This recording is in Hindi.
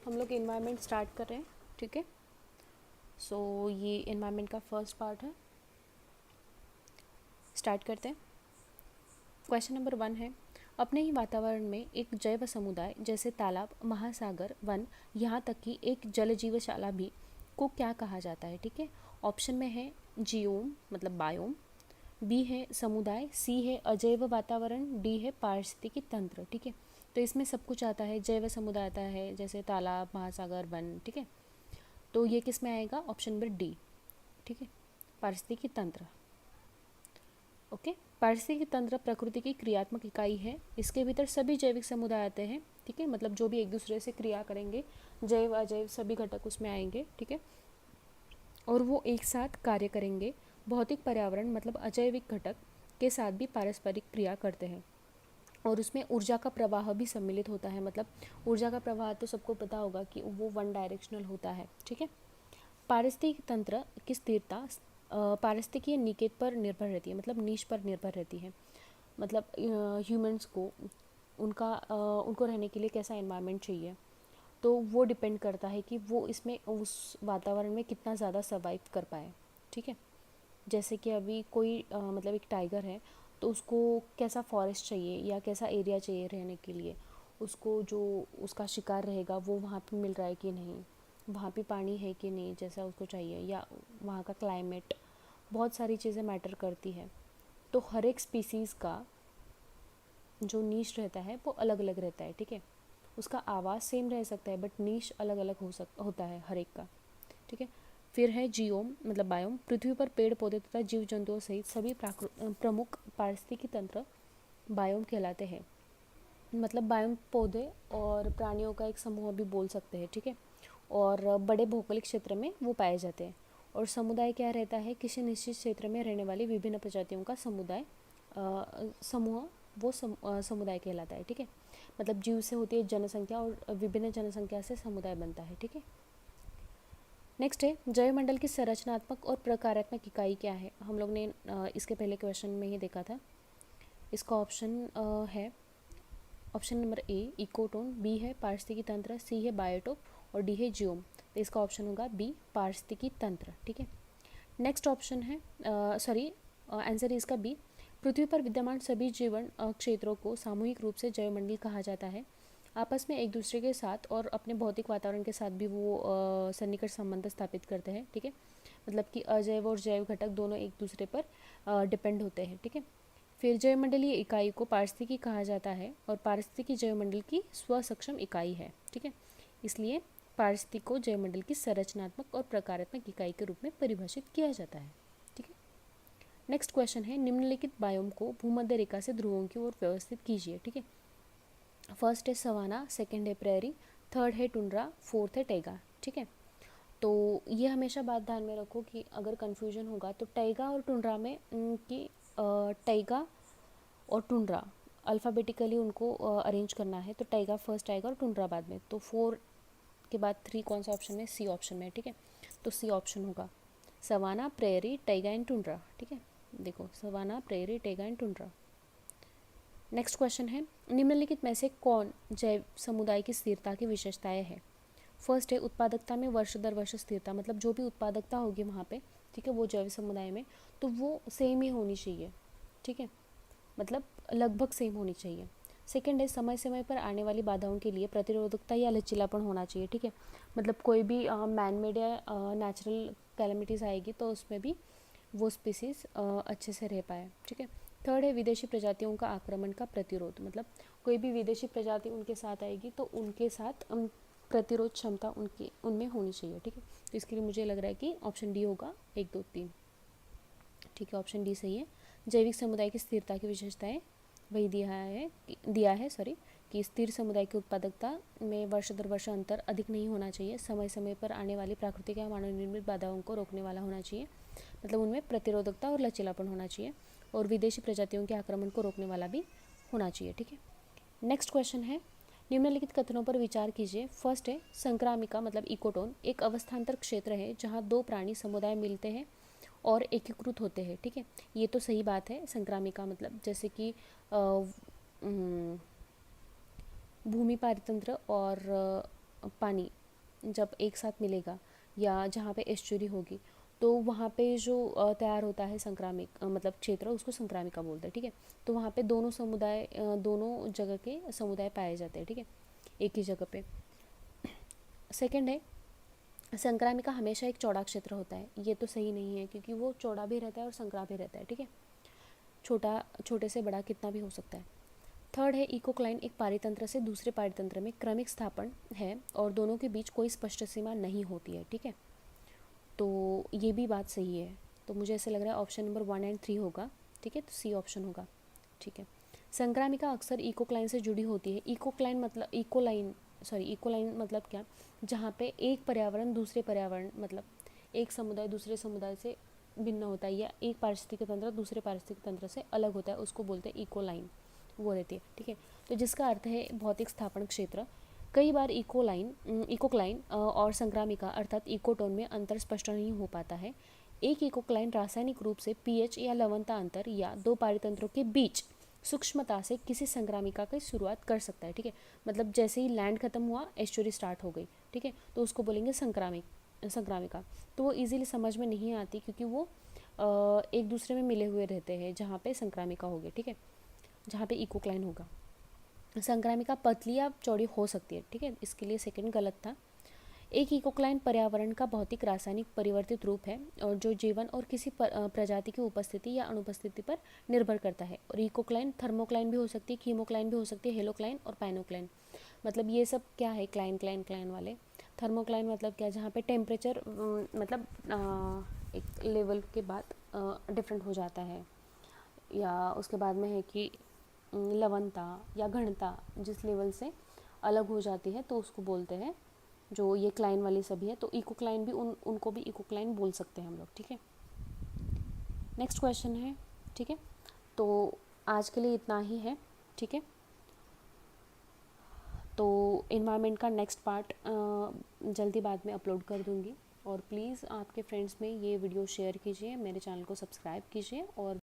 हम लोग एनवायरनमेंट स्टार्ट कर रहे हैं, ठीक है। सो ये एनवायरनमेंट का फर्स्ट पार्ट है, स्टार्ट करते हैं। क्वेश्चन नंबर 1 है, अपने ही वातावरण में एक जैव समुदाय जैसे तालाब, महासागर, वन, यहाँ तक कि एक जल जीवशाला भी को क्या कहा जाता है, ठीक है। ऑप्शन में है जियोम मतलब बायोम, बी है समुदाय, सी है अजैव वातावरण, डी है पारिस्थितिकी तंत्र, ठीक है। तो इसमें सब कुछ आता है, जैव समुदाय आता है जैसे तालाब, महासागर, वन, ठीक है। तो ये किस में आएगा, ऑप्शन नंबर डी, ठीक है, पारिस्थितिकी तंत्र। ओके, पारिस्थितिकी तंत्र प्रकृति की क्रियात्मक इकाई है, इसके भीतर सभी जैविक समुदाय आते हैं, ठीक है। मतलब जो भी एक दूसरे से क्रिया करेंगे, जैव अजैव सभी घटक उसमें आएंगे, ठीक है, और वो एक साथ कार्य करेंगे। भौतिक पर्यावरण मतलब अजैविक घटक के साथ भी पारस्परिक क्रिया करते हैं, और उसमें ऊर्जा का प्रवाह भी सम्मिलित होता है। मतलब ऊर्जा का प्रवाह तो सबको पता होगा कि वो वन डायरेक्शनल होता है, ठीक है। पारिस्थितिक तंत्र की स्थिरता पारिस्थितिकीय निकेत पर निर्भर रहती है, मतलब नीश पर निर्भर रहती है। मतलब ह्यूमंस को उनको रहने के लिए कैसा एनवायरनमेंट चाहिए, तो वो डिपेंड करता है कि वो इसमें उस वातावरण में कितना ज़्यादा सर्वाइव कर पाए, ठीक है। जैसे कि अभी कोई मतलब एक टाइगर है, तो उसको कैसा फॉरेस्ट चाहिए या कैसा एरिया चाहिए रहने के लिए, उसको जो उसका शिकार रहेगा वो वहाँ पे मिल रहा है कि नहीं, वहाँ पे पानी है कि नहीं जैसा उसको चाहिए, या वहाँ का क्लाइमेट, बहुत सारी चीज़ें मैटर करती है। तो हर एक स्पीसीज़ का जो नीश रहता है वो अलग अलग रहता है, ठीक है। उसका आवाज़ सेम रह सकता है बट नीश अलग अलग होता है हर एक का, ठीक है। फिर है जियोम मतलब बायोम, पृथ्वी पर पेड़ पौधे तथा जीव जंतुओं सहित सभी प्रमुख पारिस्थितिकी तंत्र बायोम कहलाते हैं। मतलब बायोम पौधे और प्राणियों का एक समूह भी बोल सकते हैं, ठीक है। और बड़े भौगोलिक क्षेत्र में वो पाए जाते हैं। और समुदाय क्या रहता है, किसी निश्चित क्षेत्र में रहने वाली विभिन्न प्रजातियों का समूह वो समुदाय कहलाता है, ठीक है। मतलब जीव से होती है जनसंख्या, और विभिन्न जनसंख्या से समुदाय बनता है, ठीक है। नेक्स्ट है, जैवमंडल की संरचनात्मक और प्रकारात्मक इकाई क्या है। हम लोग ने इसके पहले क्वेश्चन में ही देखा था। इसका ऑप्शन है option number A ecotone, B है पारिस्थितिकी तंत्र, सी है बायोटोप और डी है जियोम। तो इसका ऑप्शन होगा बी पारिस्थितिकी तंत्र, ठीक है। नेक्स्ट ऑप्शन है आंसर इसका बी, पृथ्वी पर विद्यमान सभी जीवन क्षेत्रों को सामूहिक रूप से जैवमंडल कहा जाता है। आपस में एक दूसरे के साथ और अपने भौतिक वातावरण के साथ भी वो सन्निकट संबंध स्थापित करते हैं, ठीक है। मतलब कि अजैव और जैव घटक दोनों एक दूसरे पर डिपेंड होते हैं, ठीक है। फिर जैवमंडलीय इकाई को पारिस्थितिकी कहा जाता है, और पारिस्थितिकी जैवमंडल की स्वसक्षम इकाई है, ठीक है। इसलिए पारिस्थितिकी को जैवमंडल की संरचनात्मक और प्रकारात्मक इकाई के रूप में परिभाषित किया जाता है, ठीक है। नेक्स्ट क्वेश्चन है, निम्नलिखित बायोम को भूमध्य रेखा से ध्रुवों की ओर व्यवस्थित कीजिए, ठीक है। फर्स्ट है सवाना, सेकंड है प्रेरी, थर्ड है टुंड्रा, फोर्थ है टैगा, ठीक है। तो ये हमेशा बात ध्यान में रखो कि अगर कन्फ्यूजन होगा तो टैगा और टुंड्रा में टैगा और टुंड्रा अल्फ़ाबेटिकली उनको अरेंज करना है, तो टैगा फर्स्ट आएगा और टुंड्रा बाद में। तो 4 के बाद 3 कौन सा ऑप्शन में, सी ऑप्शन में, ठीक है। तो सी ऑप्शन होगा savanna, prairie, taiga and tundra, ठीक है। देखो savanna, prairie, taiga and tundra. Next question है, निम्नलिखित में से कौन जैव समुदाय की स्थिरता की विशेषताएं है। फर्स्ट है उत्पादकता में वर्ष दर वर्ष स्थिरता, मतलब जो भी उत्पादकता होगी वहाँ पे, ठीक है, वो जैव समुदाय में, तो वो सेम ही होनी चाहिए, ठीक है, मतलब लगभग सेम होनी चाहिए। सेकेंड है समय समय पर आने वाली बाधाओं के लिए प्रतिरोधकता या लचीलापन होना चाहिए, ठीक है। मतलब कोई भी मैन मेड या नेचुरल कैलेमिटीज़ आएगी तो उसमें भी वो स्पीसीज़ अच्छे से रह पाए, ठीक है। थर्ड है विदेशी प्रजातियों का आक्रमण का प्रतिरोध, मतलब कोई भी विदेशी प्रजाति उनके साथ आएगी तो उनके साथ प्रतिरोध क्षमता उनमें होनी चाहिए, ठीक है। तो इसके लिए मुझे लग रहा है कि ऑप्शन डी होगा 1, 2, 3, ठीक है, ऑप्शन डी सही है। जैविक समुदाय की स्थिरता की विशेषताएं वही दिया है कि स्थिर समुदाय की उत्पादकता में वर्ष दर वर्ष अंतर अधिक नहीं होना चाहिए, समय समय पर आने वाली प्राकृतिक या मानव निर्मित बाधाओं को रोकने वाला होना चाहिए, मतलब उनमें प्रतिरोधकता और लचीलापन होना चाहिए, और विदेशी प्रजातियों के आक्रमण को रोकने वाला भी होना चाहिए, ठीक है। नेक्स्ट क्वेश्चन है, निम्नलिखित कथनों पर विचार कीजिए। फर्स्ट है संक्रामिका मतलब इकोटोन एक अवस्थान्तर क्षेत्र है जहाँ दो प्राणी समुदाय मिलते हैं और एकीकृत होते हैं, ठीक है। ये तो सही बात है। संक्रामिका मतलब जैसे कि भूमि पारितंत्र और पानी जब एक साथ मिलेगा या जहाँ पे एस्चुरी होगी तो वहाँ पे जो तैयार होता है संक्रामिक मतलब क्षेत्र, उसको संक्रामिका बोलते हैं, ठीक है। तो वहाँ पे दोनों समुदाय दोनों जगह के समुदाय पाए जाते हैं, ठीक है, एक ही जगह पे। सेकंड है, संक्रामिका हमेशा एक चौड़ा क्षेत्र होता है। ये तो सही नहीं है क्योंकि वो चौड़ा भी रहता है और संक्रा भी रहता है, ठीक है। छोटा, छोटे से बड़ा कितना भी हो सकता है। थर्ड है, इकोक्लाइन एक पारितंत्र से दूसरे पारितंत्र में क्रमिक स्थापन है और दोनों के बीच कोई स्पष्ट सीमा नहीं होती है, ठीक है। तो ये भी बात सही है। तो मुझे ऐसे लग रहा है ऑप्शन नंबर 1 एंड 3 होगा, ठीक है। तो सी ऑप्शन होगा, ठीक है। संक्रामिका अक्सर इकोक्लाइन से जुड़ी होती है। इकोलाइन मतलब क्या, जहाँ पे एक पर्यावरण दूसरे पर्यावरण मतलब एक समुदाय दूसरे समुदाय से भिन्न होता है या एक पारिस्थितिक तंत्र दूसरे पारिस्थितिक तंत्र से अलग होता है, उसको बोलते हैं इकोलाइन, वो रहती है, ठीक है। तो जिसका अर्थ है भौतिक स्थापन क्षेत्र। कई बार इकोक्लाइन और संक्रामिका अर्थात इकोटोन में अंतर स्पष्ट नहीं हो पाता है। एक इकोक्लाइन रासायनिक रूप से पीएच या लवणता अंतर या दो पारितंत्रों के बीच सूक्ष्मता से किसी संक्रामिका की शुरुआत कर सकता है, ठीक है। मतलब जैसे ही लैंड खत्म हुआ एस्चुरी स्टार्ट हो गई, ठीक है, तो उसको बोलेंगे संक्रामिका। तो वो इजीली समझ में नहीं आती क्योंकि वो एक दूसरे में मिले हुए रहते हैं, जहाँ पे संक्रामिका होगी, ठीक है, जहाँ पे इकोक्लाइन होगा। संक्रामिका पतली या चौड़ी हो सकती है, ठीक है, इसके लिए सेकंड गलत था। एक इकोक्लाइन पर्यावरण का भौतिक रासायनिक परिवर्तित रूप है और जो जीवन और किसी प्रजाति की उपस्थिति या अनुपस्थिति पर निर्भर करता है। और इकोक्लाइन थर्मोक्लाइन भी हो सकती है, कीमोक्लाइन भी हो सकती है, हेलोक्लाइन और पाइनोक्लाइन। मतलब ये सब क्या है, क्लाइन वाले। थर्मोक्लाइन मतलब क्या, जहाँ पे टेम्परेचर मतलब एक लेवल के बाद डिफरेंट हो जाता है, या उसके बाद में है कि लवणता या घनता जिस लेवल से अलग हो जाती है तो उसको बोलते हैं, जो ये क्लाइन वाली सभी है। तो इकोक्लाइन भी उनको भी इकोक्लाइन बोल सकते हैं हम लोग, ठीक है। नेक्स्ट क्वेश्चन है, ठीक है। तो आज के लिए इतना ही है, ठीक है। तो इन्वायरमेंट का नेक्स्ट पार्ट जल्दी बाद में अपलोड कर दूँगी। और प्लीज़ आपके फ्रेंड्स में ये वीडियो शेयर कीजिए, मेरे चैनल को सब्सक्राइब कीजिए और